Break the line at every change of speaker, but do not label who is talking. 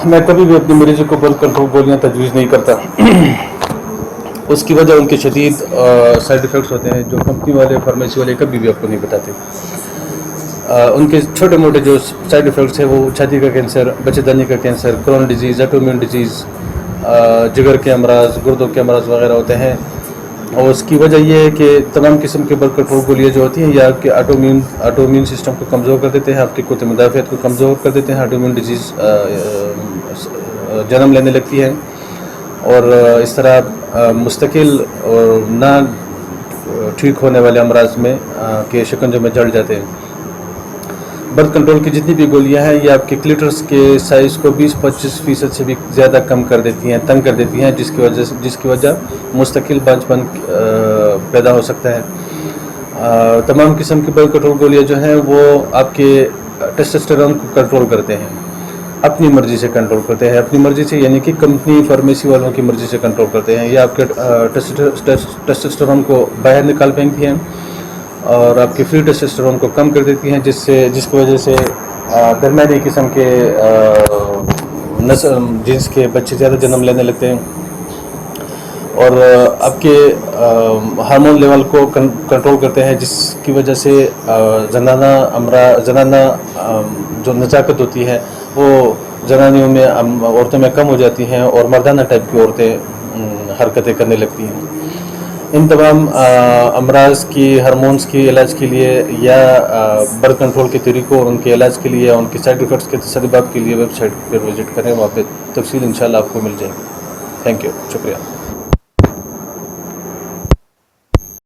میں کبھی بھی اپنے مریضوں کو بلڈ کنٹرول گولیاں تجویز نہیں کرتا. اس کی وجہ ان کے شدید سائیڈ ایفیکٹس ہوتے ہیں جو کمپنی والے فارمیسی والے کبھی بھی آپ کو نہیں بتاتے. ان کے چھوٹے موٹے جو سائیڈ ایفیکٹس ہیں وہ چھاتی کا کینسر، بچے دانی کا cancer, Crohn disease, autoimmune disease, جگر کے امراض، گردوں کے امراض وغیرہ ہوتے ہیں. اور اس کی وجہ یہ ہے کہ تمام قسم کے بلڈ کنٹرول گولیاں جو ہوتی ہیں یہ آپ کے آٹو امیون سسٹم کو کمزور کر دیتے ہیں، آپ کی قوت مدافعت کو کمزور کر دیتے ہیں. آٹو امیون ڈیزیز جنم لینے لگتی ہے اور اس طرح مستقل اور نہ ٹھیک ہونے والے امراض میں کے شکنجوں میں جڑ جاتے ہیں. برتھ کنٹرول کی جتنی بھی گولیاں ہیں یہ آپ کے کلیٹرس کے سائز کو 20-25% سے بھی زیادہ کم کر دیتی ہیں، تنگ کر دیتی ہیں، جس کی وجہ مستقل بانجھپن پیدا ہو سکتا ہے. تمام قسم کی برتھ کنٹرول گولیاں جو ہیں وہ آپ کے ٹیسٹوسٹیرون کو کنٹرول کرتے ہیں، اپنی مرضی سے کنٹرول کرتے ہیں. اپنی مرضی سے یعنی کہ کمپنی فارمیسی والوں کی مرضی سے کنٹرول کرتے ہیں. یہ آپ کے ٹیسٹوسٹیرون کو باہر نکال پھینکتی ہیں اور آپ کے فری ٹیسٹوسٹیرون کو کم کر دیتی ہیں، جس کی وجہ سے درمیانی قسم کے جنس کے بچے زیادہ جنم لینے لگتے ہیں اور آپ کے ہارمون لیول کو کنٹرول کرتے ہیں، جس کی وجہ سے زنانہ جو نزاکت ہوتی ہے وہ زنانیوں میں عورتوں میں کم ہو جاتی ہیں اور مردانہ ٹائپ کی عورتیں حرکتیں کرنے لگتی ہیں. ان تمام امراض کی ہارمونز کی علاج کے لیے یا برتھ کنٹرول کے طریقوں اور ان کے علاج کے لیے ان کے سائیڈ ایفیکٹس کے تسباب کے لیے ویب سائٹ پر وزٹ کریں، وہاں پہ تفصیل انشاءاللہ آپ کو مل جائے گی. تھینک یو، شکریہ.